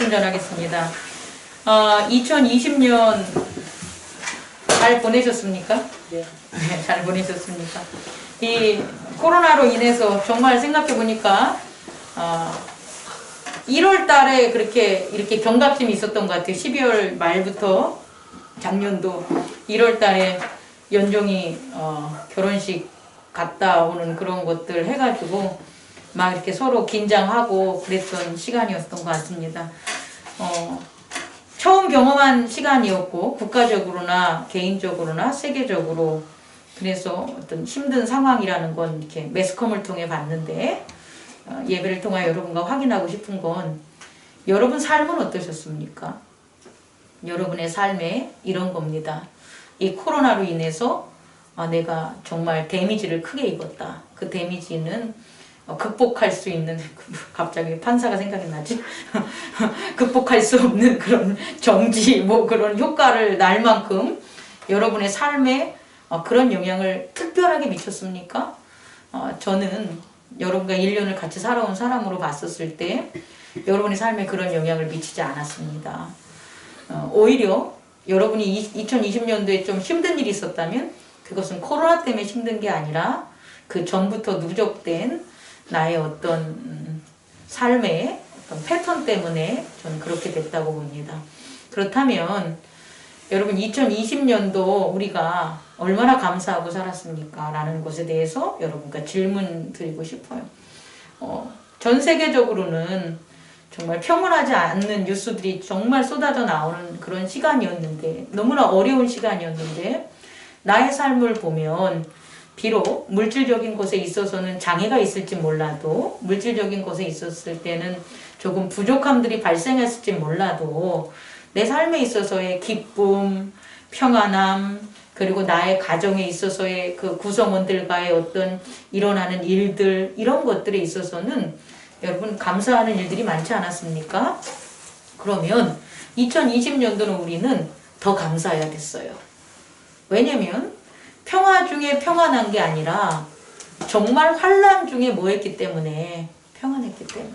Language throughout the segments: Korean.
말씀 전하겠습니다. 2020년 잘 보내셨습니까? 네. 네, 잘 보내셨습니까? 이 코로나로 인해서 정말 생각해 보니까 1월 달에 이렇게 경각심이 있었던 것 같아요. 12월 말부터 작년도 1월 달에 연종이 결혼식 갔다 오는 그런 것들 해가지고 막 이렇게 서로 긴장하고 그랬던 시간이었던 것 같습니다. 처음 경험한 시간이었고 국가적으로나 개인적으로나 세계적으로 그래서 어떤 힘든 상황이라는 건 이렇게 매스컴을 통해 봤는데 예배를 통하여 여러분과 확인하고 싶은 건 여러분 삶은 어떠셨습니까? 여러분의 삶에 이런 겁니다. 이 코로나로 인해서 내가 정말 데미지를 크게 입었다. 그 데미지는 극복할 수 있는 갑자기 판사가 생각이 나지? 극복할 수 없는 그런 정지 그런 효과를 날 만큼 여러분의 삶에 그런 영향을 특별하게 미쳤습니까? 저는 여러분과 1년을 같이 살아온 사람으로 봤었을 때 여러분의 삶에 그런 영향을 미치지 않았습니다. 오히려 여러분이 2020년도에 좀 힘든 일이 있었다면 그것은 코로나 때문에 힘든 게 아니라 그 전부터 누적된 나의 어떤 삶의 어떤 패턴 때문에 저는 그렇게 됐다고 봅니다. 그렇다면 여러분 2020년도 우리가 얼마나 감사하고 살았습니까? 라는 것에 대해서 여러분과 질문 드리고 싶어요. 전 세계적으로는 정말 평온하지 않는 뉴스들이 정말 쏟아져 나오는 그런 시간이었는데 너무나 어려운 시간이었는데 나의 삶을 보면 비록 물질적인 것에 있어서는 장애가 있을지 몰라도 물질적인 것에 있었을 때는 조금 부족함들이 발생했을지 몰라도 내 삶에 있어서의 기쁨, 평안함 그리고 나의 가정에 있어서의 그 구성원들과의 어떤 일어나는 일들 이런 것들에 있어서는 여러분 감사하는 일들이 많지 않았습니까? 그러면 2020년도는 우리는 더 감사해야겠어요. 왜냐면 평화 중에 평안한 게 아니라 정말 환난 중에 뭐했기 때문에 평안했기 때문에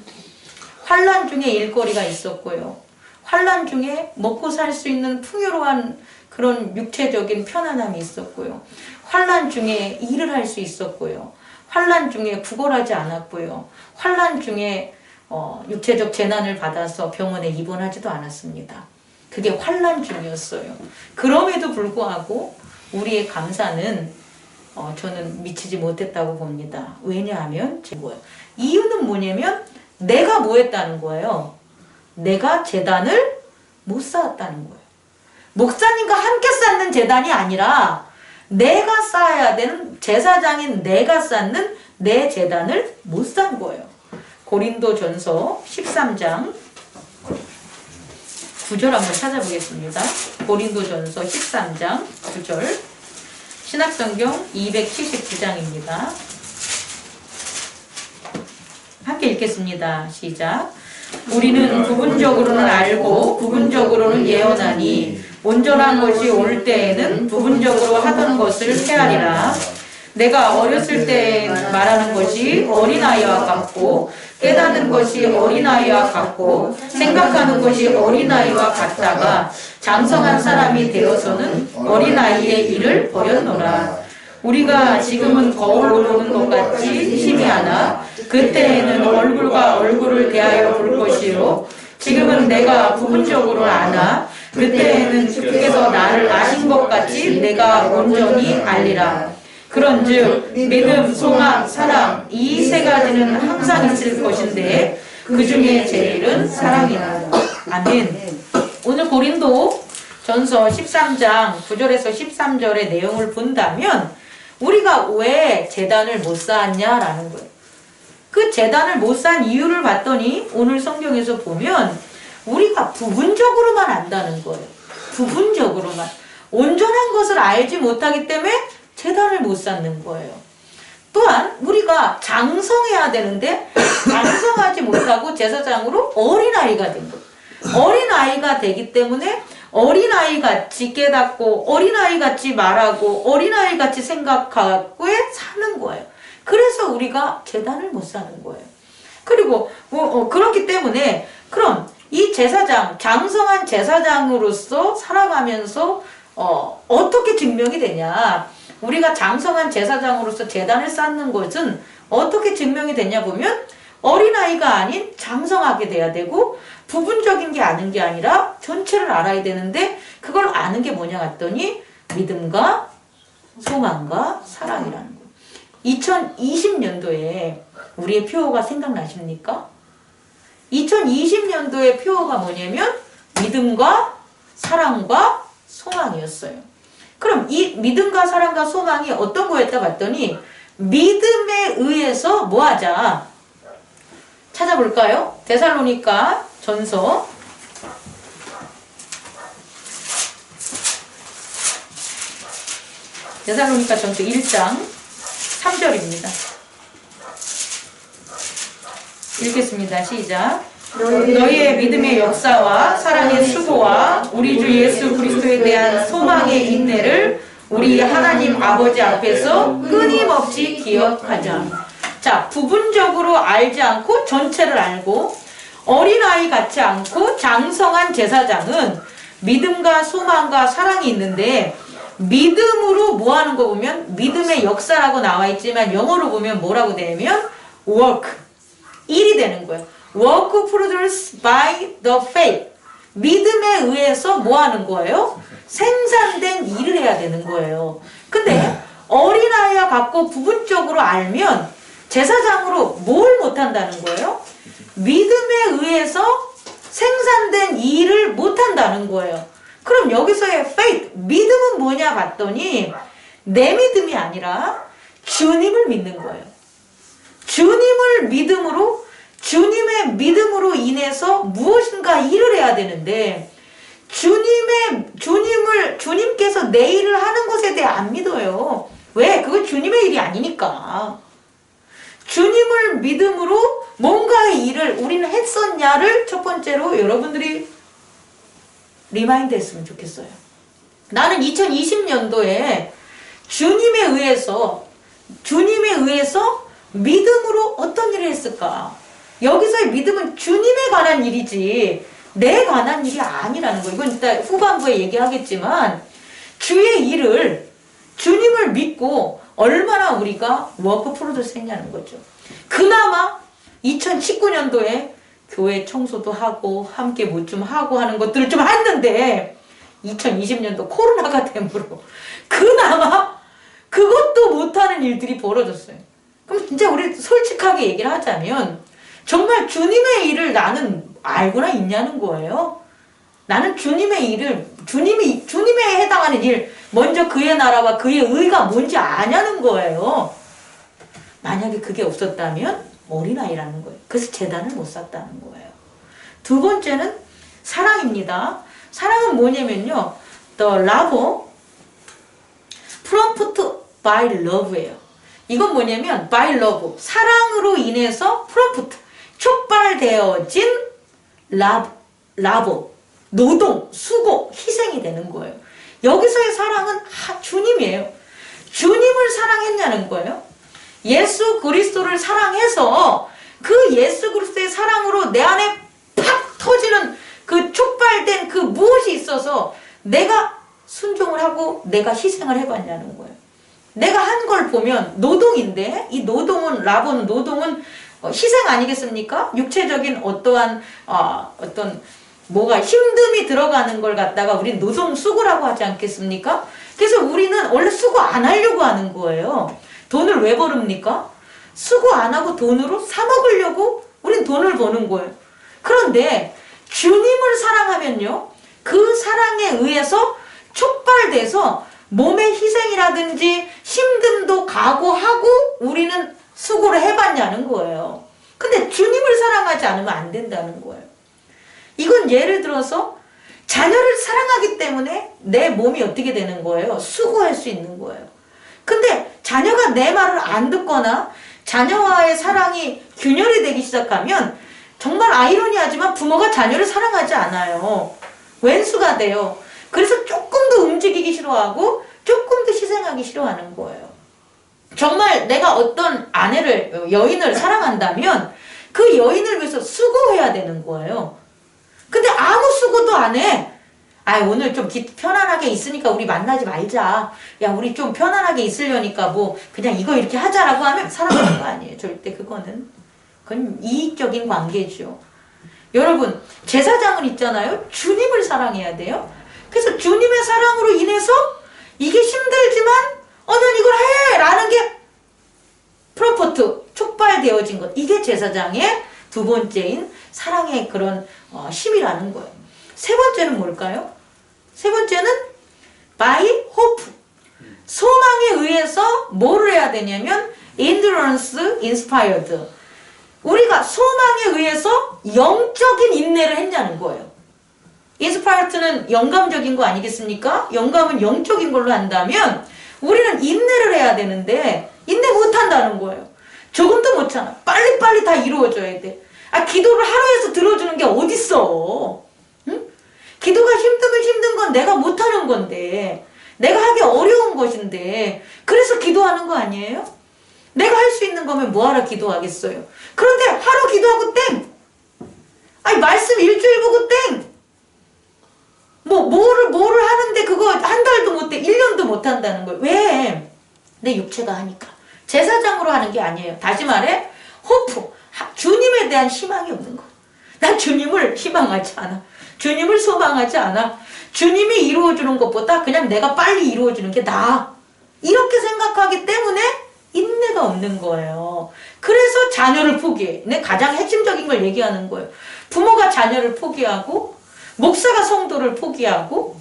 환난 중에 일거리가 있었고요. 환난 중에 먹고 살 수 있는 풍요로운 그런 육체적인 편안함이 있었고요. 환난 중에 일을 할 수 있었고요. 환난 중에 구걸하지 않았고요. 환난 중에 육체적 재난을 받아서 병원에 입원하지도 않았습니다. 그게 환난 중이었어요. 그럼에도 불구하고 우리의 감사는 저는 미치지 못했다고 봅니다. 왜냐하면 이유는 뭐냐면 내가 뭐 했다는 거예요. 내가 제단을 못 쌓았다는 거예요. 목사님과 함께 쌓는 제단이 아니라 내가 쌓아야 되는 제사장인 내가 쌓는 내 제단을 못 쌓은 거예요. 고린도전서 13장 9절 한번 찾아보겠습니다. 고린도전서 13장 9절 신약성경 279장입니다. 함께 읽겠습니다. 시작. 우리는 부분적으로는 알고 부분적으로는 예언하니 온전한 것이 올 때에는 부분적으로 하던 것을 헤아리라. 내가 어렸을 때 말하는 것이 어린아이와 같고 깨닫는 것이 어린아이와 같고 생각하는 것이 어린아이와 같다가 장성한 사람이 되어서는 어린아이의 일을 버렸노라. 우리가 지금은 거울로 보는 것 같이 희미하나 그때에는 얼굴과 얼굴을 대하여 볼 것이요 지금은 내가 부분적으로 아나 그때에는 주께서 나를 아신 것 같이 내가 온전히 알리라. 그런즉 믿음, 소망, 사랑 이 세 가지는 항상 있을 것인데 그 중에 제일은 사랑이다. 아멘. 오늘 고린도 전서 13장 9절에서 13절의 내용을 본다면 우리가 왜 제단을 못 쌓았냐라는 거예요. 그 제단을 못 쌓은 이유를 봤더니 오늘 성경에서 보면 우리가 부분적으로만 안다는 거예요. 부분적으로만. 온전한 것을 알지 못하기 때문에 제단을 못 쌓는 거예요. 또한 우리가 장성해야 되는데 장성하지 못하고 제사장으로 어린아이가 된 거예요. 어린아이가 되기 때문에 어린아이같이 깨닫고 어린아이같이 말하고 어린아이같이 생각하고 사는 거예요. 그래서 우리가 제단을 못 사는 거예요. 그리고 그렇기 때문에 그럼 이 제사장, 장성한 제사장으로서 살아가면서 어떻게 증명이 되냐? 우리가 장성한 제사장으로서 제단을 쌓는 것은 어떻게 증명이 되냐 보면 어린아이가 아닌 장성하게 돼야 되고 부분적인 게 아는 게 아니라 전체를 알아야 되는데 그걸 아는 게 뭐냐 했더니 믿음과 소망과 사랑이라는 거예요. 2020년도에 우리의 표어가 생각나십니까? 2020년도의 표어가 뭐냐면 믿음과 사랑과 소망이었어요. 그럼 이 믿음과 사랑과 소망이 어떤 거였다 봤더니 믿음에 의해서 뭐 하자? 찾아볼까요? 데살로니가 전서 1장 3절입니다. 읽겠습니다. 시작. 너희의 믿음의 역사와 사랑의 수고와 우리 주 예수 그리스도에 대한 소망의 인내를 우리 하나님 아버지 앞에서 끊임없이 기억하자. 자, 부분적으로 알지 않고 전체를 알고 어린아이 같지 않고 장성한 제사장은 믿음과 소망과 사랑이 있는데 믿음으로 뭐 하는 거 보면 믿음의 역사라고 나와 있지만 영어로 보면 뭐라고 되냐면 work, 일이 되는 거예요. work produced by the faith. 믿음에 의해서 뭐 하는 거예요? 생산된 일을 해야 되는 거예요. 근데 어린아이와 같고 부분적으로 알면 제사장으로 뭘 못한다는 거예요? 믿음에 의해서 생산된 일을 못한다는 거예요. 그럼 여기서의 faith, 믿음은 뭐냐 봤더니 내 믿음이 아니라 주님을 믿는 거예요. 주님을 믿음으로, 주님의 믿음으로 인해서 무엇인가 일을 해야 되는데 주님께서 내 일을 하는 것에 대해 안 믿어요. 왜? 그건 주님의 일이 아니니까. 주님을 믿음으로 뭔가의 일을 우리는 했었냐를 첫 번째로 여러분들이 리마인드 했으면 좋겠어요. 나는 2020년도에 주님에 의해서 믿음으로 어떤 일을 했을까? 여기서의 믿음은 주님에 관한 일이지 내 관한 일이 아니라는 거. 이건 이따 후반부에 얘기하겠지만 주의 일을 주님을 믿고 얼마나 우리가 워크 프로듀스 했냐는 거죠. 그나마 2019년도에 교회 청소도 하고 함께 뭐 좀 하고 하는 것들을 좀 했는데 2020년도 코로나가 됨으로 그나마 그것도 못하는 일들이 벌어졌어요. 그럼 진짜 우리 솔직하게 얘기를 하자면 정말 주님의 일을 나는 알고나 있냐는 거예요. 나는 주님의 일을 주님에 해당하는 일, 먼저 그의 나라와 그의 의가 뭔지 아냐는 거예요. 만약에 그게 없었다면 어린아이라는 거예요. 그래서 재단을 못 샀다는 거예요. 두 번째는 사랑입니다. 사랑은 뭐냐면요. The love, prompt by love예요. 이건 뭐냐면 by love, 사랑으로 인해서 prompt, 촉발되어진 love, 노동, 수고, 희생이 되는 거예요. 여기서의 사랑은 주님이에요. 주님을 사랑했냐는 거예요. 예수 그리스도를 사랑해서 그 예수 그리스도의 사랑으로 내 안에 팍 터지는 그 촉발된 그 무엇이 있어서 내가 순종을 하고 내가 희생을 해봤냐는 거예요. 내가 한 걸 보면 노동인데 이 노동은 라보는 노동은 희생 아니겠습니까? 육체적인 어떠한 어떤 뭐가 힘듦이 들어가는 걸 갖다가 우린 노동 수고라고 하지 않겠습니까? 그래서 우리는 원래 수고 안 하려고 하는 거예요. 돈을 왜 벌습니까? 수고 안 하고 돈으로 사 먹으려고 우린 돈을 버는 거예요. 그런데 주님을 사랑하면요, 그 사랑에 의해서 촉발돼서 몸의 희생이라든지 힘듦도 각오하고 우리는 수고를 해봤냐는 거예요. 근데 주님을 사랑하지 않으면 안 된다는 거예요. 이건 예를 들어서 자녀를 사랑하기 때문에 내 몸이 어떻게 되는 거예요? 수고할 수 있는 거예요. 근데 자녀가 내 말을 안 듣거나 자녀와의 사랑이 균열이 되기 시작하면 정말 아이러니하지만 부모가 자녀를 사랑하지 않아요. 왼수가 돼요. 그래서 조금 더 움직이기 싫어하고 조금 더 희생하기 싫어하는 거예요. 정말 내가 어떤 아내를, 여인을 사랑한다면 그 여인을 위해서 수고해야 되는 거예요. 근데 아무 수고도 안 해. 아, 오늘 좀 편안하게 있으니까 우리 만나지 말자. 야, 우리 좀 편안하게 있으려니까 뭐 그냥 이거 이렇게 하자라고 하면 사랑하는 거 아니에요. 절대 그건 이익적인 관계죠. 여러분, 제사장은 있잖아요. 주님을 사랑해야 돼요. 그래서 주님의 사랑으로 인해서 이게 힘들지만 난 이걸 해! 라는 게 프로포트, 촉발되어진 것. 이게 제사장의 두 번째인 사랑의 그런 힘이라는 거예요. 세 번째는 뭘까요? 세 번째는 by hope. 소망에 의해서 뭐를 해야 되냐면 endurance inspired. 우리가 소망에 의해서 영적인 인내를 했냐는 거예요. inspired는 영감적인 거 아니겠습니까? 영감은 영적인 걸로 한다면 우리는 인내를 해야 되는데 인내 못한다는 거예요. 조금도 못 참아. 빨리빨리 다 이루어져야 돼. 기도를 하루에서 들어주는 게 어딨어. 응? 기도가 힘들면 힘든 건 내가 못하는 건데, 내가 하기 어려운 것인데, 그래서 기도하는 거 아니에요? 내가 할 수 있는 거면 뭐하러 기도하겠어요? 그런데 하루 기도하고 땡! 말씀 일주일 보고 땡! 뭐를 하는데 그거 한 달도 못 해, 1년도 못 한다는 거예요. 왜? 내 육체가 하니까. 제사장으로 하는 게 아니에요. 다시 말해, 호프, 주님에 대한 희망이 없는 거. 난 주님을 희망하지 않아. 주님을 소망하지 않아. 주님이 이루어주는 것보다 그냥 내가 빨리 이루어주는 게 나아. 이렇게 생각하기 때문에 인내가 없는 거예요. 그래서 자녀를 포기해. 내 가장 핵심적인 걸 얘기하는 거예요. 부모가 자녀를 포기하고, 목사가 성도를 포기하고,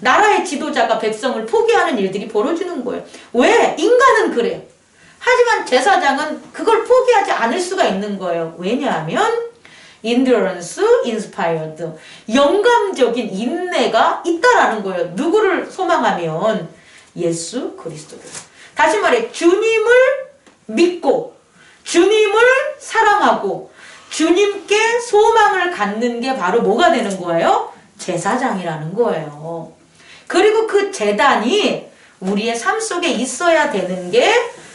나라의 지도자가 백성을 포기하는 일들이 벌어지는 거예요. 왜? 인간은 그래. 하지만 제사장은 그걸 포기하지 않을 수가 있는 거예요. 왜냐하면 endurance inspired. 영감적인 인내가 있다라는 거예요. 누구를 소망하면? 예수 그리스도를. 다시 말해, 주님을 믿고 주님을 사랑하고 주님께 소망을 갖는 게 바로 뭐가 되는 거예요? 제사장이라는 거예요. 그리고 그 제단이 우리의 삶 속에 있어야 되는 게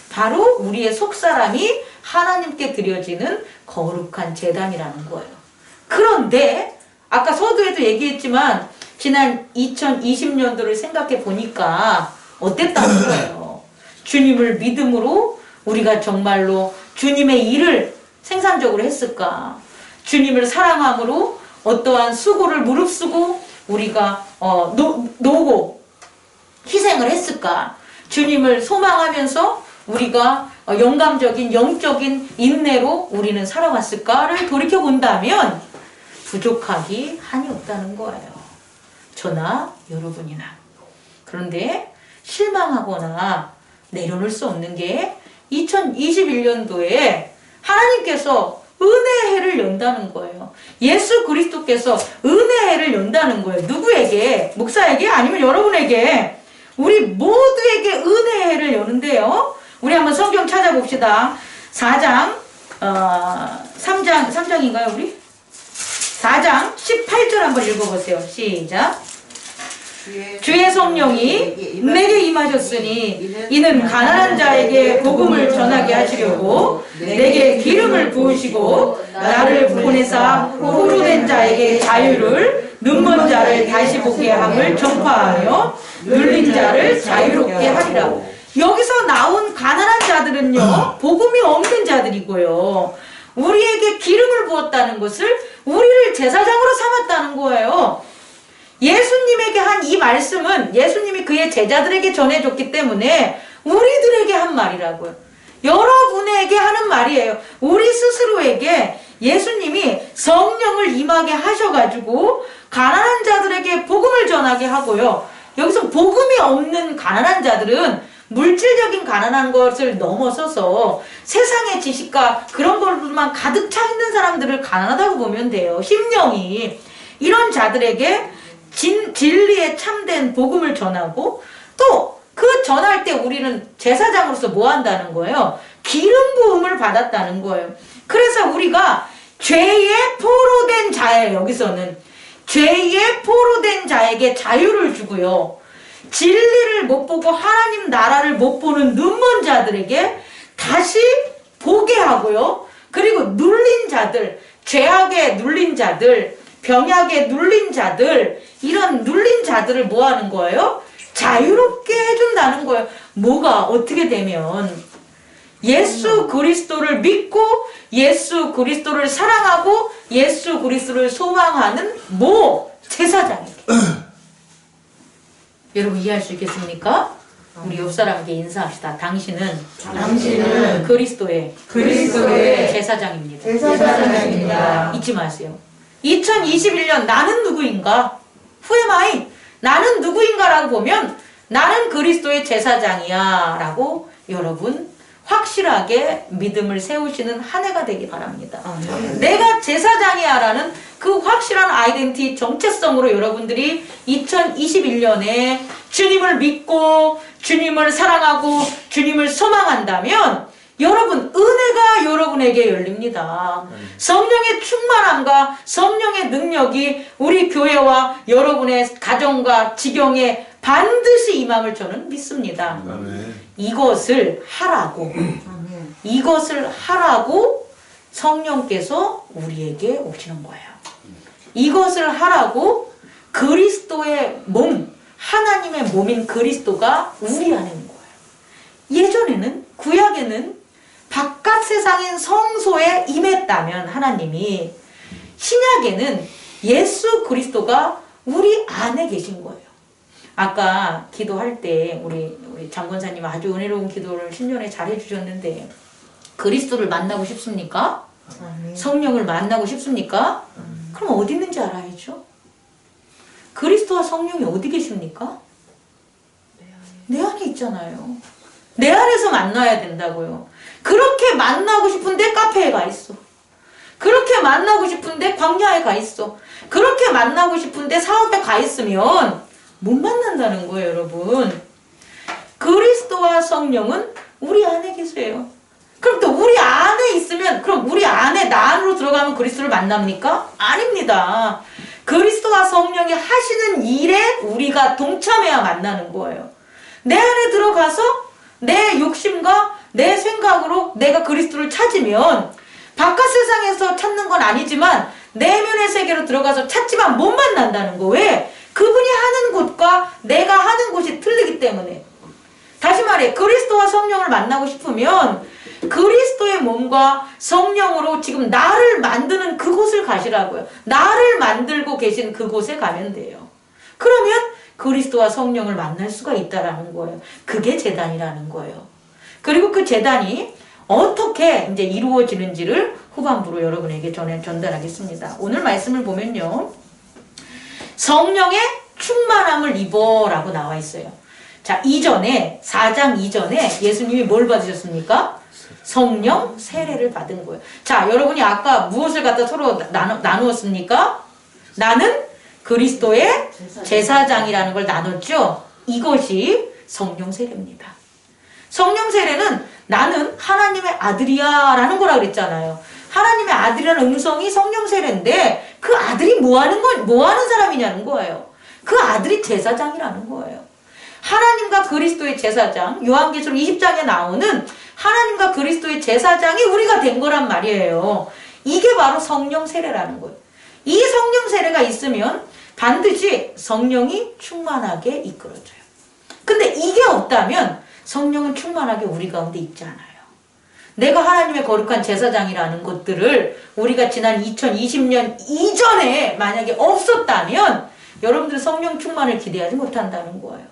바로 우리의 속사람이 하나님께 드려지는 거룩한 제단이라는 거예요. 그런데 아까 서두에도 얘기했지만 지난 2020년도를 생각해 보니까 어땠다는 거예요. 주님을 믿음으로 우리가 정말로 주님의 일을 생산적으로 했을까? 주님을 사랑함으로 어떠한 수고를 무릅쓰고 우리가 노고 희생을 했을까? 주님을 소망하면서 우리가 영감적인 영적인 인내로 우리는 살아왔을까를 돌이켜본다면 부족하기 한이 없다는 거예요. 저나 여러분이나. 그런데 실망하거나 내려놓을 수 없는 게 2021년도에 하나님께서 은혜의 해를 연다는 거예요. 예수 그리스도께서 은혜의 해를 연다는 거예요. 누구에게? 목사에게? 아니면 여러분에게? 우리 모두에게 은혜의 해를 여는데요. 우리 한번 성경 찾아봅시다. 4장, 3장인가요, 우리? 4장 18절 한번 읽어보세요. 시작. 주의 성령이 내게 임하셨으니 이는 가난한 자에게 복음을 전하게 하시려고 내게 기름을 부으시고 나를 보내사 포로된 자에게 자유를, 눈먼 자를 다시 보게 함을 전파하며 눌린 자를 자유롭게 하리라. 여기서 나온 가난한 자들은요, 복음이 없는 자들이고요. 우리에게 기름을 부었다는 것을 우리를 제사장으로 삼았다는 거예요. 예수님에게 한 이 말씀은 예수님이 그의 제자들에게 전해줬기 때문에 우리들에게 한 말이라고요. 여러분에게 하는 말이에요. 우리 스스로에게 예수님이 성령을 임하게 하셔가지고 가난한 자들에게 복음을 전하게 하고요. 여기서 복음이 없는 가난한 자들은 물질적인 가난한 것을 넘어서서 세상의 지식과 그런 걸로만 가득 차 있는 사람들을 가난하다고 보면 돼요. 심령이. 이런 자들에게 진리에 참된 복음을 전하고 또 그 전할 때 우리는 제사장으로서 뭐 한다는 거예요? 기름 부음을 받았다는 거예요. 그래서 우리가 죄에 포로된 자예요. 여기서는 죄에 포로된 자에게 자유를 주고요. 진리를 못 보고 하나님 나라를 못 보는 눈먼 자들에게 다시 보게 하고요. 그리고 눌린 자들, 죄악에 눌린 자들, 병약에 눌린 자들, 이런 눌린 자들을 뭐 하는 거예요? 자유롭게 해준다는 거예요. 뭐가 어떻게 되면 예수 그리스도를 믿고 예수 그리스도를 사랑하고 예수 그리스도를 소망하는 제사장에게. 여러분 이해할 수 있겠습니까? 우리 옆 사람에게 인사합시다. 당신은 그리스도의 제사장입니다. 제사장입니다. 잊지 마세요. 2021년 나는 누구인가? Who am I? 나는 누구인가라고 보면 나는 그리스도의 제사장이야 라고 여러분 확실하게 믿음을 세우시는 한 해가 되기 바랍니다. 내가 제사장이야 라는 그 확실한 아이덴티티 정체성으로 여러분들이 2021년에 주님을 믿고 주님을 사랑하고 주님을 소망한다면 여러분 은혜가 여러분에게 열립니다. 성령의 충만함과 성령의 능력이 우리 교회와 여러분의 가정과 지경에 반드시 임함을 저는 믿습니다. 이것을 하라고 성령께서 우리에게 오시는 거예요. 이것을 하라고 그리스도의 몸, 하나님의 몸인 그리스도가 우리 안에 있는 거예요. 예전에는 구약에는 바깥 세상인 성소에 임했다면 하나님이, 신약에는 예수 그리스도가 우리 안에 계신 거예요. 아까 기도할 때 우리 장권사님 아주 은혜로운 기도를 신년에 잘 해주셨는데 그리스도를 만나고 싶습니까? 성령을 만나고 싶습니까? 그럼 어디 있는지 알아야죠. 그리스도와 성령이 어디 계십니까? 내 안에 있잖아요. 내 안에서 만나야 된다고요. 그렇게 만나고 싶은데 카페에 가 있어. 그렇게 만나고 싶은데 광야에 가 있어. 그렇게 만나고 싶은데 사업에 가 있으면 못 만난다는 거예요, 여러분. 그리스도와 성령은 우리 안에 계세요. 그럼 또 우리 안에 있으면, 그럼 우리 안에 나 안으로 들어가면 그리스도를 만납니까? 아닙니다. 그리스도와 성령이 하시는 일에 우리가 동참해야 만나는 거예요. 내 안에 들어가서 내 욕심과 내 생각으로 내가 그리스도를 찾으면 바깥 세상에서 찾는 건 아니지만 내면의 세계로 들어가서 찾지만 못 만난다는 거. 왜? 그분이 하는 곳과 내가 하는 곳이 틀리기 때문에. 다시 말해, 그리스도와 성령을 만나고 싶으면 그리스도의 몸과 성령으로 지금 나를 만드는 그곳을 가시라고요. 나를 만들고 계신 그곳에 가면 돼요. 그러면 그리스도와 성령을 만날 수가 있다라는 거예요. 그게 제단이라는 거예요. 그리고 그 제단이 어떻게 이제 이루어지는지를 후반부로 여러분에게 전달하겠습니다. 오늘 말씀을 보면요. 성령의 충만함을 입어라고 나와 있어요. 자, 4장 이전에 예수님이 뭘 받으셨습니까? 성령 세례를 받은 거예요. 자, 여러분이 아까 무엇을 갖다 서로 나누었습니까? 나는 그리스도의 제사장이라는 걸 나눴죠? 이것이 성령 세례입니다. 성령 세례는 나는 하나님의 아들이야 라는 거라 그랬잖아요. 하나님의 아들이라는 음성이 성령 세례인데 그 아들이 뭐 하는 사람이냐는 거예요. 그 아들이 제사장이라는 거예요. 하나님과 그리스도의 제사장, 요한계시록 20장에 나오는 하나님과 그리스도의 제사장이 우리가 된 거란 말이에요. 이게 바로 성령 세례라는 거예요. 이 성령 세례가 있으면 반드시 성령이 충만하게 이끌어져요. 근데 이게 없다면 성령은 충만하게 우리 가운데 있지 않아요. 내가 하나님의 거룩한 제사장이라는 것들을 우리가 지난 2020년 이전에 만약에 없었다면 여러분들 성령 충만을 기대하지 못한다는 거예요.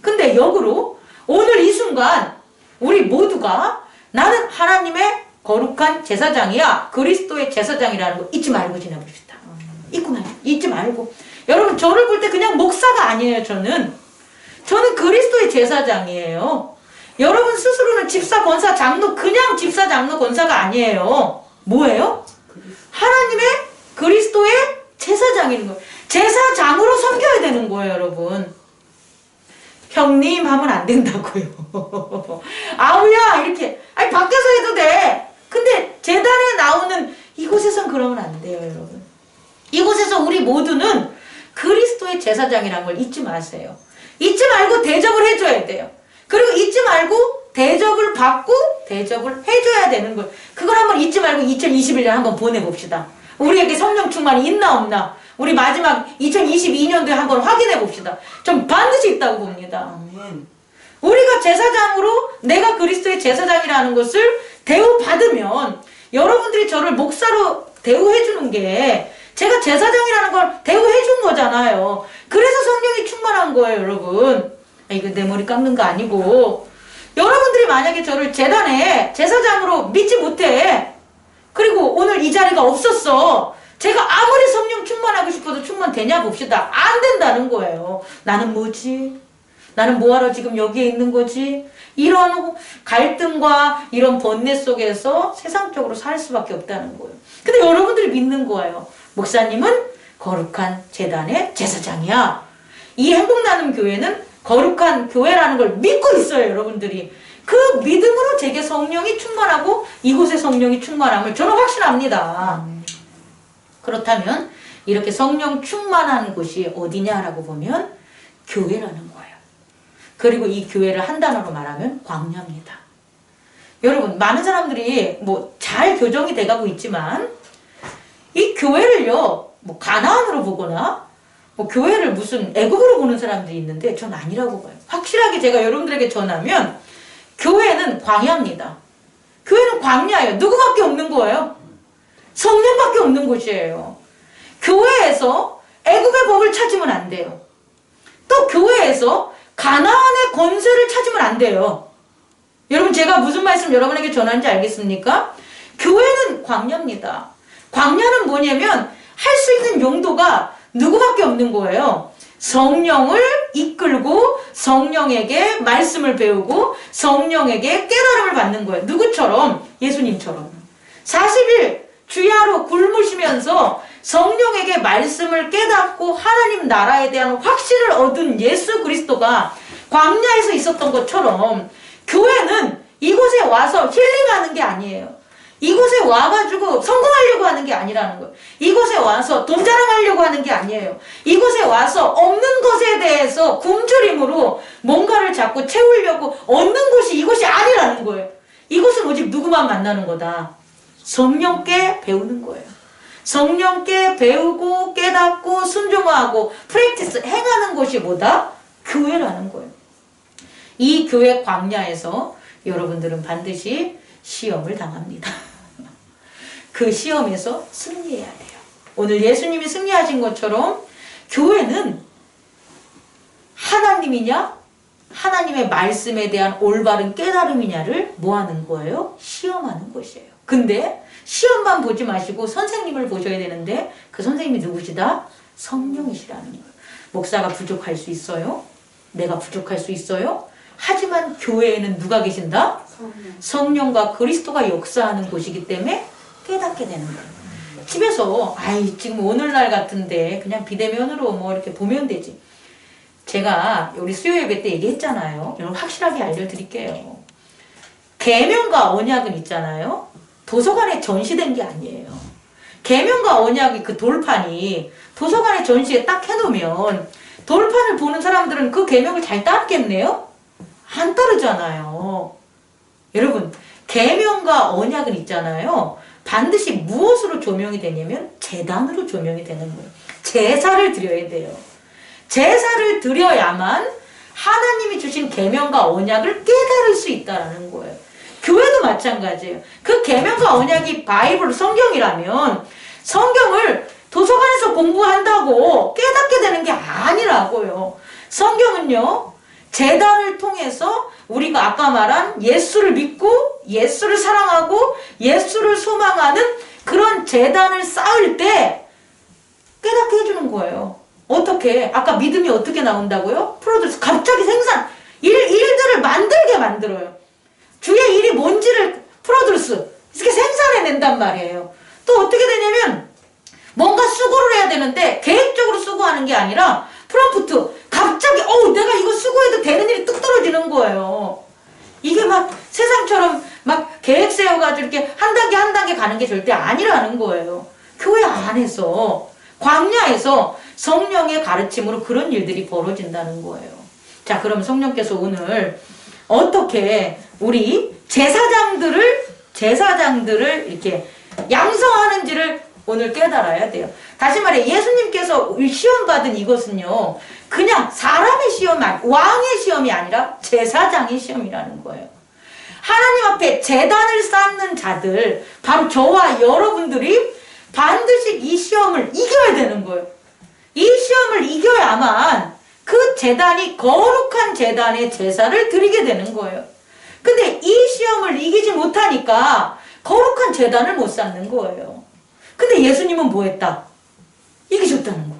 근데 역으로 오늘 이 순간 우리 모두가 나는 하나님의 거룩한 제사장이야, 그리스도의 제사장이라는 거 잊지 말고 지내봅시다. 잊지 말고. 여러분, 저를 볼 때 그냥 목사가 아니에요. 저는 그리스도의 제사장이에요. 여러분 스스로는 집사, 권사, 장로, 그냥 집사, 장로, 권사가 아니에요. 뭐예요? 하나님의 그리스도의 제사장인 거예요. 제사장으로 섬겨야 되는 거예요, 여러분. 형님 하면 안 된다고요. 아우야 이렇게. 아니 밖에서 해도 돼. 근데 제단에 나오는 이곳에선 그러면 안 돼요, 여러분. 이곳에서 우리 모두는 그리스도의 제사장이라는 걸 잊지 마세요. 잊지 말고 대접을 해줘야 돼요. 그리고 잊지 말고 대접을 받고 대접을 해줘야 되는 걸. 그걸 한번 잊지 말고 2021년 한번 보내봅시다. 우리에게 성령 충만이 있나 없나. 우리 마지막 2022년도에 한번 확인해 봅시다. 전 반드시 있다고 봅니다. 우리가 제사장으로 내가 그리스도의 제사장이라는 것을 대우받으면 여러분들이 저를 목사로 대우해 주는 게 제가 제사장이라는 걸 대우해 준 거잖아요. 그래서 성령이 충만한 거예요, 여러분. 이거 내 머리 깎는 거 아니고 여러분들이 만약에 저를 제단에 제사장으로 믿지 못해. 그리고 오늘 이 자리가 없었어. 제가 아무리 성령 충만하고 싶어도 충만되냐 봅시다. 안 된다는 거예요. 나는 뭐지? 나는 뭐하러 지금 여기에 있는 거지? 이런 갈등과 이런 번뇌 속에서 세상적으로 살 수밖에 없다는 거예요. 근데 여러분들이 믿는 거예요. 목사님은 거룩한 제단의 제사장이야. 이 행복나눔 교회는 거룩한 교회라는 걸 믿고 있어요, 여러분들이. 그 믿음으로 제게 성령이 충만하고 이곳에 성령이 충만함을 저는 확신합니다. 그렇다면 이렇게 성령 충만한 곳이 어디냐라고 보면 교회라는 거예요. 그리고 이 교회를 한 단어로 말하면 광야입니다. 여러분, 많은 사람들이 뭐 잘 교정이 돼가고 있지만 이 교회를요, 뭐 가나안으로 보거나 뭐 교회를 무슨 애국으로 보는 사람들이 있는데 전 아니라고 봐요. 확실하게 제가 여러분들에게 전하면 교회는 광야입니다. 교회는 광야예요. 누구밖에 없는 거예요? 성령밖에 없는 곳이에요. 교회에서 애국의 법을 찾으면 안 돼요. 또 교회에서 가나안의 권세를 찾으면 안 돼요. 여러분, 제가 무슨 말씀 여러분에게 전하는지 알겠습니까? 교회는 광야입니다. 광야는 뭐냐면 할 수 있는 용도가 누구밖에 없는 거예요. 성령을 이끌고 성령에게 말씀을 배우고 성령에게 깨달음을 받는 거예요. 누구처럼? 예수님처럼. 40일 주야로 굶으시면서 성령에게 말씀을 깨닫고 하나님 나라에 대한 확신을 얻은 예수 그리스도가 광야에서 있었던 것처럼 교회는 이곳에 와서 힐링하는 게 아니에요. 이곳에 와가지고 성공하려고 하는 게 아니라는 거예요. 이곳에 와서 돈 자랑하려고 하는 게 아니에요. 이곳에 와서 없는 것에 대해서 굶주림으로 뭔가를 자꾸 채우려고 얻는 곳이 이곳이 아니라는 거예요. 이곳은 오직 누구만 만나는 거다. 성령께 배우는 거예요. 성령께 배우고 깨닫고 순종하고 프랙티스 행하는 곳이 뭐다? 교회라는 거예요. 이 교회 광야에서 여러분들은 반드시 시험을 당합니다. 그 시험에서 승리해야 돼요. 오늘 예수님이 승리하신 것처럼 교회는 하나님이냐 하나님의 말씀에 대한 올바른 깨달음이냐를 뭐 하는 거예요? 시험하는 것이에요. 근데 시험만 보지 마시고 선생님을 보셔야 되는데 그 선생님이 누구시다? 성령이시라는 거예요. 목사가 부족할 수 있어요? 내가 부족할 수 있어요? 하지만 교회에는 누가 계신다? 성령과 그리스도가 역사하는 곳이기 때문에 깨닫게 되는 거예요. 집에서 지금 오늘날 같은데 그냥 비대면으로 뭐 이렇게 보면 되지. 제가 우리 수요 예배 때 얘기했잖아요. 여러분 확실하게 알려드릴게요. 계명과 언약은 있잖아요. 도서관에 전시된 게 아니에요. 계명과 언약이 그 돌판이 도서관에 전시에 딱 해놓으면 돌판을 보는 사람들은 그 계명을 잘 따르겠네요? 안 따르잖아요. 여러분, 계명과 언약은 있잖아요. 반드시 무엇으로 조명이 되냐면 제단으로 조명이 되는 거예요. 제사를 드려야 돼요. 제사를 드려야만 하나님이 주신 계명과 언약을 깨달을 수 있다는 거예요. 교회도 마찬가지예요. 그 계명과 언약이 바이블 성경이라면 성경을 도서관에서 공부한다고 깨닫게 되는 게 아니라고요. 성경은요, 제단을 통해서 우리가 아까 말한 예수를 믿고 예수를 사랑하고 예수를 소망하는 그런 제단을 쌓을 때 깨닫게 해주는 거예요. 어떻게? 아까 믿음이 어떻게 나온다고요? 프로듀스. 갑자기 생산. 일들을 만들게 만들어요. 주의 일이 뭔지를 프로듀스. 이렇게 생산해낸단 말이에요. 또 어떻게 되냐면 뭔가 수고를 해야 되는데 계획적으로 수고하는 게 아니라 프롬프트. 갑자기 내가 이거 수고해도 되는 일이 뚝 떨어지는 거예요. 이게 막 세상처럼 막 계획 세워가지고 이렇게 한 단계 한 단계 가는 게 절대 아니라는 거예요. 교회 안에서 광야에서 성령의 가르침으로 그런 일들이 벌어진다는 거예요. 자, 그럼 성령께서 오늘 어떻게 우리 제사장들을 이렇게 양성하는지를 오늘 깨달아야 돼요. 다시 말해 예수님께서 시험 받은 이것은요. 그냥 사람의 시험, 왕의 시험이 아니라 제사장의 시험이라는 거예요. 하나님 앞에 제단을 쌓는 자들, 바로 저와 여러분들이 반드시 이 시험을 이겨야 되는 거예요. 이 시험을 이겨야만 그 제단이 거룩한 제단의 제사를 드리게 되는 거예요. 근데 이 시험을 이기지 못하니까 거룩한 제단을 못 쌓는 거예요. 근데 예수님은 뭐 했다? 이기셨다는 거예요.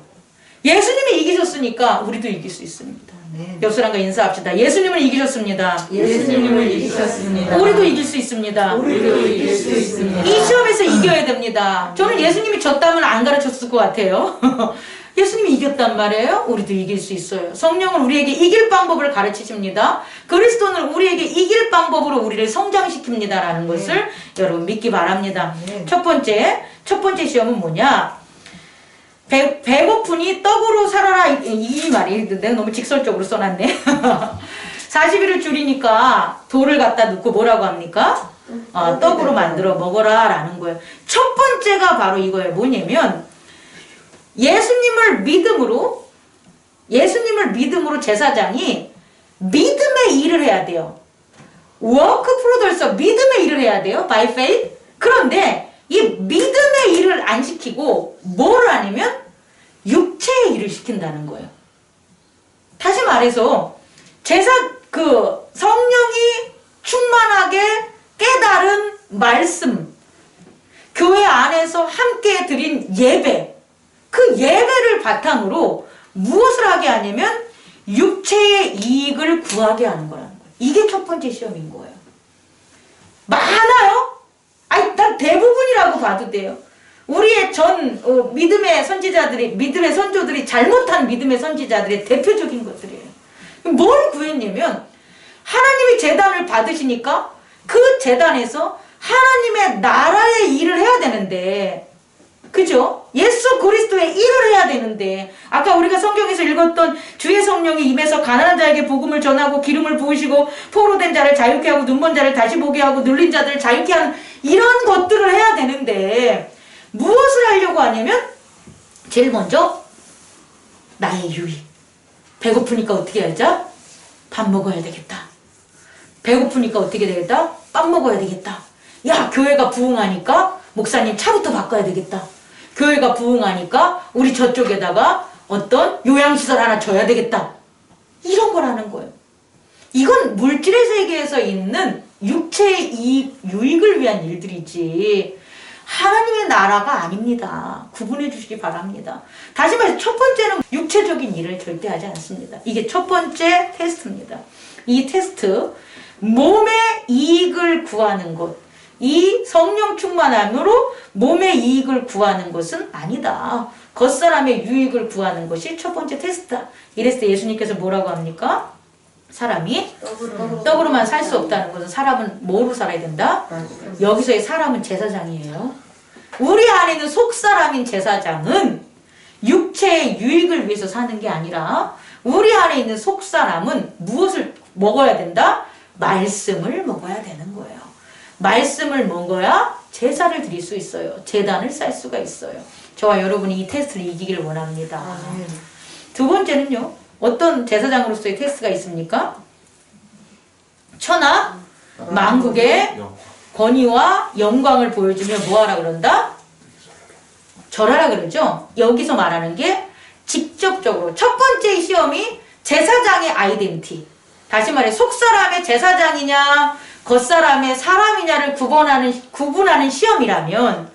예수님이 이기셨으니까 우리도 이길 수 있습니다. 옆 사람과 인사합시다. 예수님을 이기셨습니다. 예수님을 이기셨습니다. 우리도 이길 수 있습니다. 우리도 이길 수 있습니다. 이 시험에서 이겨야 됩니다. 저는 예수님이 졌다면 안 가르쳤을 것 같아요. 예수님이 이겼단 말이에요. 우리도 이길 수 있어요. 성령은 우리에게 이길 방법을 가르치십니다. 그리스도는 우리에게 이길 방법으로 우리를 성장시킵니다. 라는 것을 여러분 믿기 바랍니다. 첫 번째 시험은 뭐냐? 배고프니 떡으로 살아라. 이 말이 내가 너무 직설적으로 써놨네. 40일을 줄이니까 돌을 갖다 넣고 뭐라고 합니까? 떡으로 만들어 먹어라 라는 거예요. 첫 번째가 바로 이거예요. 뭐냐면 예수님을 믿음으로 제사장이 믿음의 일을 해야 돼요. work producers, 믿음의 일을 해야 돼요. by faith. 그런데 이 믿음의 일을 안 시키고 뭐를 하냐면 육체의 일을 시킨다는 거예요. 다시 말해서 성령이 충만하게 깨달은 말씀, 교회 안에서 함께 드린 예배, 그 예배를 바탕으로 무엇을 하게 하냐면 육체의 이익을 구하게 하는 거라는 거예요. 이게 첫 번째 시험인 거예요. 많아요? 아니, 난 대부분이라고 봐도 돼요. 우리의 믿음의 선조들이 잘못한 믿음의 선지자들의 대표적인 것들이에요. 뭘 구했냐면 하나님이 제단을 받으시니까 그 제단에서 하나님의 나라의 일을 해야 되는데, 그죠? 예수 그리스도의 일을 해야 되는데, 아까 우리가 성경에서 읽었던 주의 성령이 임해서 가난한 자에게 복음을 전하고 기름을 부으시고 포로된 자를 자유케 하고 눈먼 자를 다시 보게 하고 눌린 자들을 자유케 하는 이런 것들을 해야 되는데 무엇을 하려고 하냐면 제일 먼저 나의 유익. 배고프니까 어떻게 하자? 밥 먹어야 되겠다. 배고프니까 어떻게 되겠다? 밥 먹어야 되겠다. 야, 교회가 부흥하니까 목사님 차부터 바꿔야 되겠다. 교회가 부흥하니까 우리 저쪽에다가 어떤 요양시설 하나 줘야 되겠다. 이런 거라는 거예요. 이건 물질의 세계에서 있는 육체의 유익을 위한 일들이지 하나님의 나라가 아닙니다. 구분해 주시기 바랍니다. 다시 말해서 첫 번째는 육체적인 일을 절대 하지 않습니다. 이게 첫 번째 테스트입니다. 이 테스트, 몸의 이익을 구하는 것, 이 성령 충만함으로 몸의 이익을 구하는 것은 아니다. 겉사람의 유익을 구하는 것이 첫 번째 테스트다. 이랬을 때 예수님께서 뭐라고 합니까? 사람이 떡으로만 살 수 없다는 것은 사람은 뭐로 살아야 된다? 여기서의 사람은 제사장이에요. 우리 안에 있는 속사람인 제사장은 육체의 유익을 위해서 사는 게 아니라 우리 안에 있는 속사람은 무엇을 먹어야 된다? 말씀을 먹어야 되는 거예요. 말씀을 먹어야 제사를 드릴 수 있어요. 제단을 쌓을 수가 있어요. 저와 여러분이 이 테스트를 이기기를 원합니다. 두 번째는요. 어떤 제사장으로서의 테스트가 있습니까? 천하 만국의 권위와 영광을 보여주며 뭐하라 그런다? 절하라 그러죠. 여기서 말하는 게 직접적으로 첫 번째 시험이 제사장의 아이덴티. 다시 말해 속사람의 제사장이냐 겉사람의 사람이냐를 구분하는 시험이라면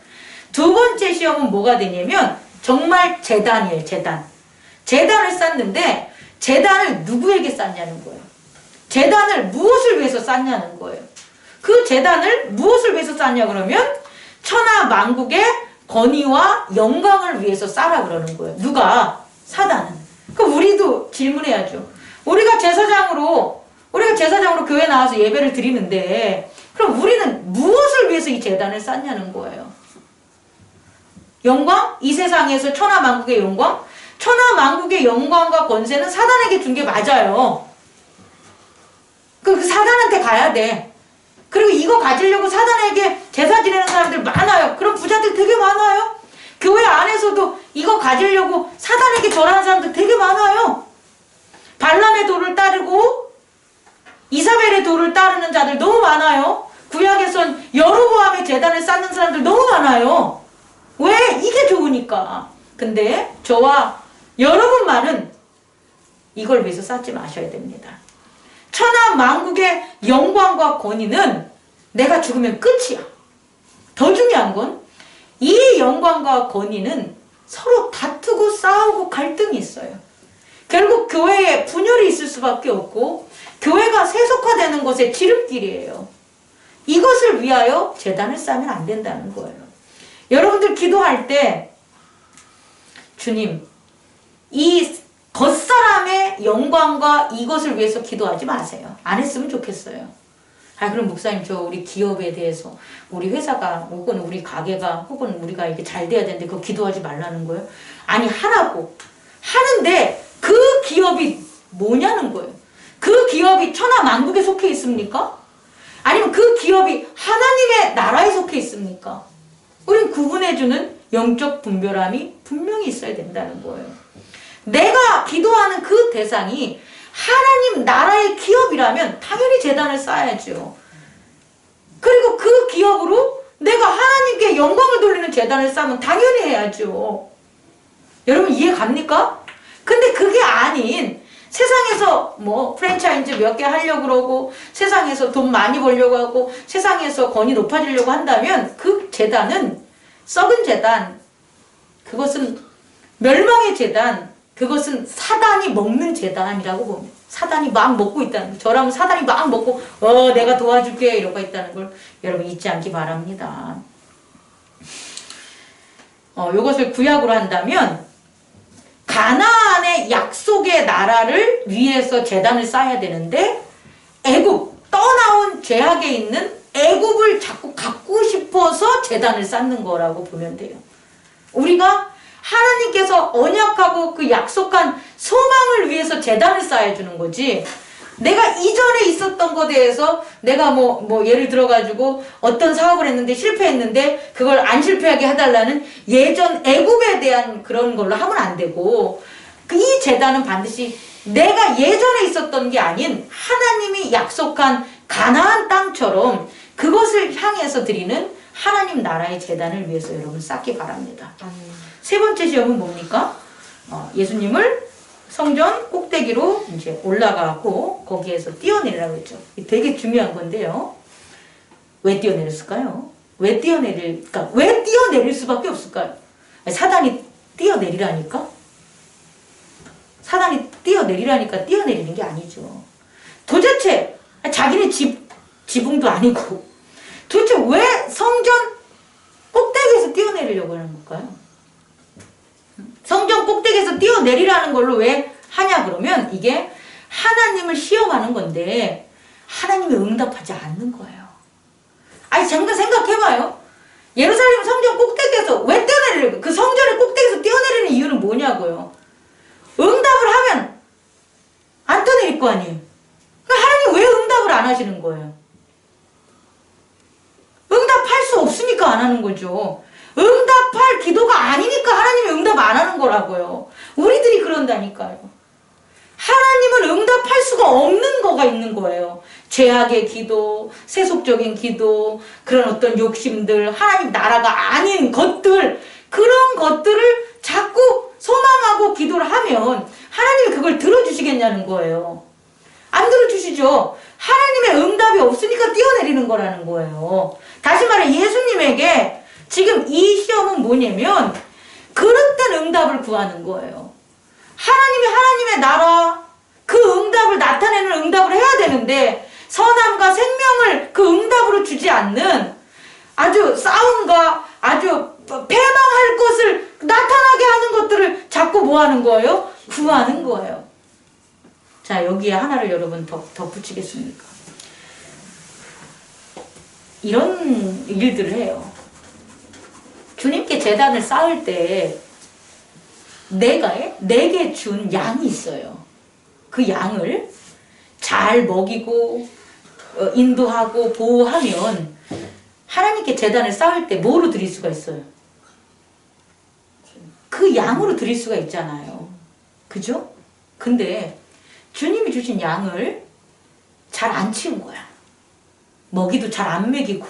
두 번째 시험은 뭐가 되냐면 정말 제단이에요. 제단을 쌓는데 제단을 누구에게 쌓냐는 거예요. 제단을 무엇을 위해서 쌓냐는 거예요. 그 제단을 무엇을 위해서 쌓냐 그러면 천하 만국의 권위와 영광을 위해서 쌓아 그러는 거예요. 누가? 사단은. 그럼 우리도 질문해야죠. 우리가 제사장으로 교회 나와서 예배를 드리는데 그럼 우리는 무엇을 위해서 이 제단을 쌓냐는 거예요. 영광? 이 세상에서 천하 만국의 영광? 천하 만국의 영광과 권세는 사단에게 준 게 맞아요. 그 사단한테 가야 돼. 그리고 이거 가지려고 사단에게 제사 지내는 사람들 많아요. 그런 부자들 되게 많아요. 교회 안에서도 이거 가지려고 사단에게 절하는 사람들 되게 많아요. 발람의 도를 따르고 이사벨의 도를 따르는 자들 너무 많아요. 구약에선 여로보암의 제단을 쌓는 사람들 너무 많아요. 왜? 이게 좋으니까. 근데 저와 여러분만은 이걸 위해서 쌓지 마셔야 됩니다. 천하 만국의 영광과 권위는 내가 죽으면 끝이야. 더 중요한 건 이 영광과 권위는 서로 다투고 싸우고 갈등이 있어요. 결국 교회에 분열이 있을 수밖에 없고 교회가 세속화되는 것의 지름길이에요. 이것을 위하여 제단을 쌓으면 안 된다는 거예요. 여러분들 기도할 때 주님, 이 겉사람의 영광과 이것을 위해서 기도하지 마세요. 안 했으면 좋겠어요. 그럼 목사님, 저 우리 기업에 대해서 우리 회사가 혹은 우리 가게가 혹은 우리가 이게 잘 돼야 되는데 그거 기도하지 말라는 거예요? 아니, 하라고. 하는데 그 기업이 뭐냐는 거예요. 그 기업이 천하 만국에 속해 있습니까? 아니면 그 기업이 하나님의 나라에 속해 있습니까? 우린 구분해주는 영적 분별함이 분명히 있어야 된다는 거예요. 내가 기도하는 그 대상이 하나님 나라의 기업이라면 당연히 제단을 쌓아야죠. 그리고 그 기업으로 내가 하나님께 영광을 돌리는 제단을 쌓으면 당연히 해야죠. 여러분 이해 갑니까? 근데 그게 아닌 세상에서 뭐 프랜차이즈 몇 개 하려고 그러고 세상에서 돈 많이 벌려고 하고 세상에서 권위 높아지려고 한다면 그 제단은 썩은 제단, 그것은 멸망의 제단, 그것은 사단이 먹는 제단이라고 봅니다. 사단이 막 먹고 있다는 거. 저라면 사단이 막 먹고 내가 도와줄게 이러고 있다는 걸 여러분 잊지 않기 바랍니다. 이것을 구약으로 한다면 가나안의 약속의 나라를 위해서 제단을 쌓아야 되는데 애굽, 떠나온 죄악에 있는 애굽을 자꾸 갖고 싶어서 제단을 쌓는 거라고 보면 돼요. 우리가 하나님께서 언약하고 그 약속한 소망을 위해서 제단을 쌓아주는 거지, 내가 이전에 있었던 것에 대해서 내가 뭐 예를 들어가지고 어떤 사업을 했는데 실패했는데 그걸 안 실패하게 해달라는 예전 애굽에 대한 그런 걸로 하면 안 되고, 이 제단은 반드시 내가 예전에 있었던 게 아닌 하나님이 약속한 가나안 땅처럼 그것을 향해서 드리는 하나님 나라의 제단을 위해서 여러분 쌓기 바랍니다. 세 번째 시험은 뭡니까? 예수님을 성전 꼭대기로 이제 올라가고 거기에서 뛰어내리라고 했죠. 되게 중요한 건데요. 왜 뛰어내렸을까요? 왜 뛰어내릴 수밖에 없을까요? 사단이 뛰어내리라니까? 사단이 뛰어내리라니까 뛰어내리는 게 아니죠. 도대체 자기네 지붕도 아니고 도대체 왜 성전 꼭대기에서 뛰어내리려고 하는 걸까요? 성전 꼭대기에서 뛰어내리라는 걸로 왜 하냐 그러면 이게 하나님을 시험하는 건데 하나님이 응답하지 않는 거예요. 아니 잠깐 생각해봐요. 예루살렘 성전 꼭대기에서 왜 뛰어내리려고? 그 성전의 꼭대기에서 뛰어내리는 이유는 뭐냐고요. 응답을 하면 안 떠내릴 거 아니에요. 그러니까 하나님 왜 응답을 안 하시는 거예요? 응답할 수 없으니까 안 하는 거죠. 응답할 기도가 아니니까 하나님이 응답 안 하는 거라고요. 우리들이 그런다니까요. 하나님은 응답할 수가 없는 거가 있는 거예요. 죄악의 기도, 세속적인 기도, 그런 어떤 욕심들, 하나님 나라가 아닌 것들, 그런 것들을 자꾸 소망하고 기도를 하면 하나님이 그걸 들어주시겠냐는 거예요. 안 들어주시죠. 하나님의 응답이 없으니까 뛰어내리는 거라는 거예요. 다시 말해 예수님에게 지금 이 시험은 뭐냐면 그릇된 응답을 구하는 거예요. 하나님의 나라, 그 응답을 나타내는 응답을 해야 되는데 선함과 생명을 그 응답으로 주지 않는 아주 싸움과 아주 패망할 것을 나타나게 하는 것들을 자꾸 뭐 하는 거예요? 구하는 거예요. 자, 여기에 하나를 여러분 더 붙이겠습니까? 이런 일들을 해요. 주님께 제단을 쌓을 때 내게 준 양이 있어요. 그 양을 잘 먹이고 인도하고 보호하면 하나님께 제단을 쌓을 때 뭐로 드릴 수가 있어요? 그 양으로 드릴 수가 있잖아요. 그죠? 근데 주님이 주신 양을 잘 안 치운 거야. 먹이도 잘 안 먹이고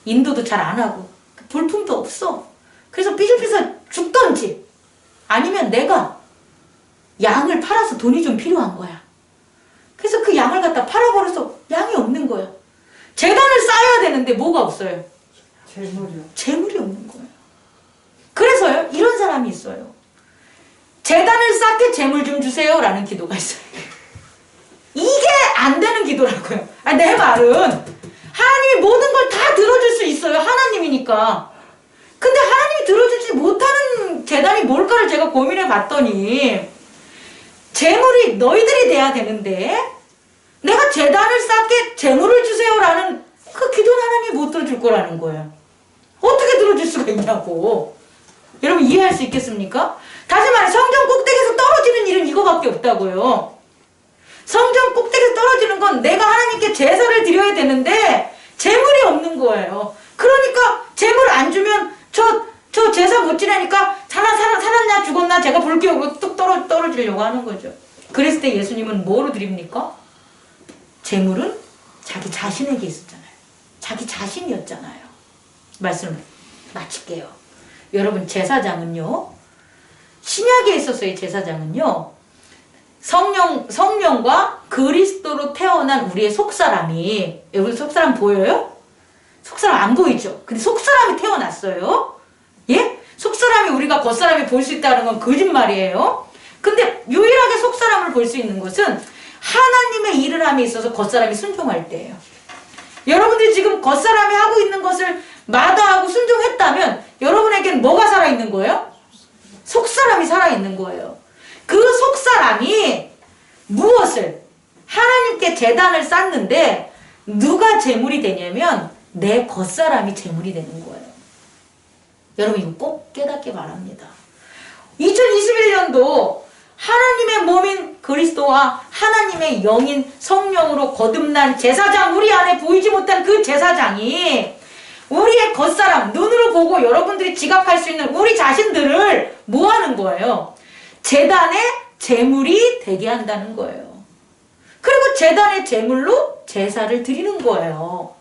인도도 잘 안 하고 볼품도 없어. 그래서 삐죽삐죽 죽던지 아니면 내가 양을 팔아서 돈이 좀 필요한 거야. 그래서 그 양을 갖다 팔아버려서 양이 없는 거야. 재단을 쌓아야 되는데 뭐가 없어요? 재물이요. 재물이 없는 거예요. 그래서요, 이런 사람이 있어요. 재단을 쌓게 재물 좀 주세요 라는 기도가 있어요. 이게 안 되는 기도라고요. 아니, 내 말은 하나님이 모든 걸 다 들어줄 수 있어요. 하나님이니까. 근데 하나님이 들어주지 못하는 재단이 뭘까를 제가 고민해 봤더니 재물이 너희들이 돼야 되는데 내가 재단을 쌓게 재물을 주세요라는 그 기도는 하나님이 못 들어줄 거라는 거예요. 어떻게 들어줄 수가 있냐고. 여러분 이해할 수 있겠습니까? 다시 말해 성전 꼭대기에서 떨어지는 일은 이거밖에 없다고요. 성전 꼭대기에서 떨어지는 건 내가 하나님께 제사를 드려야 되는데 재물이 없는 거예요. 그러니까 재물 안 주면 저 제사 못 지내니까 살았냐 죽었나 제가 볼게요. 그러고 뚝 떨어지려고 하는 거죠. 그랬을 때 예수님은 뭐로 드립니까? 재물은 자기 자신에게 있었잖아요. 자기 자신이었잖아요. 말씀을 마칠게요. 여러분 제사장은요. 신약에 있었어요. 제사장은요. 성령과 그리스도로 태어난 우리의 속사람이 여기 속사람 보여요? 속사람 안 보이죠? 근데 속사람이 태어났어요. 예? 속사람이 우리가 겉사람이 볼 수 있다는 건 거짓말이에요. 근데 유일하게 속사람을 볼 수 있는 것은 하나님의 일을 함에 있어서 겉사람이 순종할 때예요. 여러분들이 지금 겉사람이 하고 있는 것을 마다하고 순종했다면 여러분에게는 뭐가 살아있는 거예요? 속사람이 살아있는 거예요. 그 속사람이 무엇을? 하나님께 제단을 쌓는데 누가 제물이 되냐면 내 겉사람이 제물이 되는 거예요. 여러분 이거 꼭 깨닫기 바랍니다. 2021년도 하나님의 몸인 그리스도와 하나님의 영인 성령으로 거듭난 제사장, 우리 안에 보이지 못한 그 제사장이 우리의 겉사람, 눈으로 보고 여러분들이 지각할 수 있는 우리 자신들을 뭐 하는 거예요? 제단의 제물이 되게 한다는 거예요. 그리고 제단의 제물로 제사를 드리는 거예요.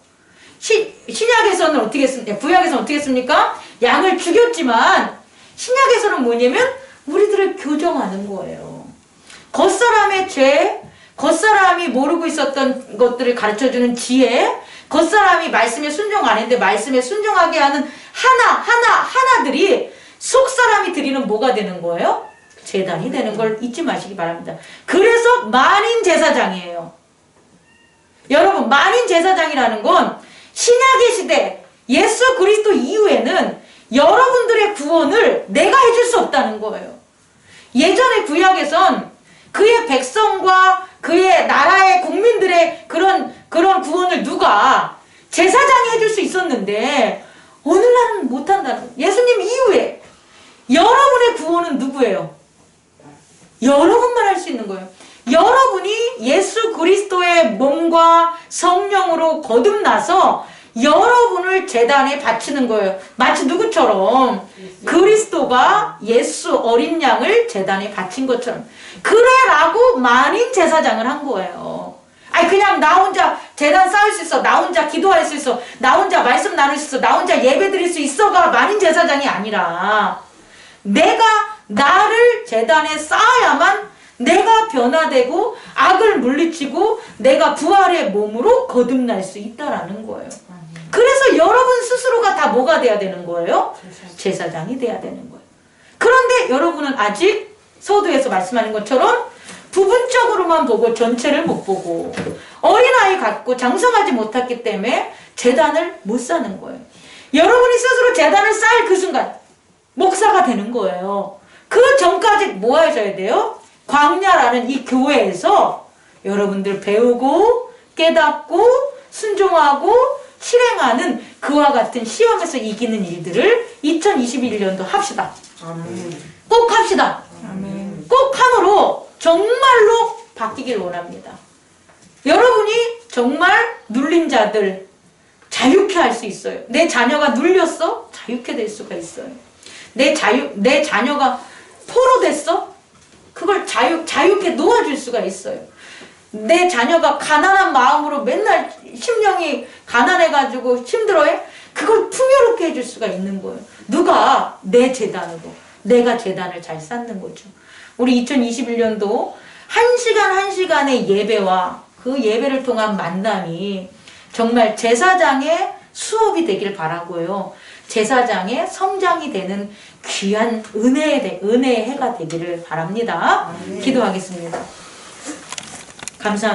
신약에서는 어떻게 했습니까? 구약에서는 어떻게 했습니까? 양을 죽였지만 신약에서는 뭐냐면 우리들을 교정하는 거예요. 겉사람의 죄, 겉사람이 모르고 있었던 것들을 가르쳐주는 지혜, 겉사람이 말씀에 순종 안 했는데 말씀에 순종하게 하는 하나들이 속사람이 드리는 뭐가 되는 거예요? 제단이 되는 걸 잊지 마시기 바랍니다. 그래서 만인 제사장이에요. 여러분 만인 제사장이라는 건 신약의 시대 예수 그리스도 이후에는 여러분들의 구원을 내가 해줄 수 없다는 거예요. 예전에 구약에선 그의 백성과 그의 나라의 국민들의 그런 구원을 누가 제사장이 해줄 수 있었는데 오늘날은 못한다는 거예요. 예수님 이후에 여러분의 구원은 누구예요? 여러분만 할 수 있는 거예요. 여러분이 예수 그리스도의 몸과 성령으로 거듭나서 여러분을 제단에 바치는 거예요. 마치 누구처럼? 그리스도가 예수 어린 양을 제단에 바친 것처럼. 그래라고 만인 제사장을 한 거예요. 아니 그냥 나 혼자 제단 쌓을 수 있어. 나 혼자 기도할 수 있어. 나 혼자 말씀 나눌 수 있어. 나 혼자 예배 드릴 수 있어가 만인 제사장이 아니라 내가 나를 제단에 쌓아야만 내가 변화되고 악을 물리치고 내가 부활의 몸으로 거듭날 수 있다라는 거예요. 그래서 여러분 스스로가 다 뭐가 돼야 되는 거예요? 제사장이 돼야 되는 거예요. 그런데 여러분은 아직 서두에서 말씀하는 것처럼 부분적으로만 보고 전체를 못 보고 어린아이 같고 장성하지 못했기 때문에 제단을 못 쌓는 거예요. 여러분이 스스로 제단을 쌓을 그 순간 목사가 되는 거예요. 그 전까지 뭐 하셔야 돼요? 광야라는 이 교회에서 여러분들 배우고 깨닫고 순종하고 실행하는 그와 같은 시험에서 이기는 일들을 2021년도 합시다. 아멘. 꼭 합시다. 아멘. 꼭 함으로 정말로 바뀌길 원합니다. 여러분이 정말 눌린 자들 자유케 할 수 있어요. 내 자녀가 눌렸어? 자유케 될 수가 있어요. 내 자녀가 포로됐어? 그걸 자유케 놓아줄 수가 있어요. 내 자녀가 가난한 마음으로 맨날 심령이 가난해가지고 힘들어해? 그걸 풍요롭게 해줄 수가 있는 거예요. 누가? 내 재단으로. 내가 재단을 잘 쌓는 거죠. 우리 2021년도 한 시간 한 시간의 예배와 그 예배를 통한 만남이 정말 제사장의 수업이 되길 바라고요. 제사장의 성장이 되는 귀한 은혜의 해가 되기를 바랍니다. 기도하겠습니다. 감사합니다.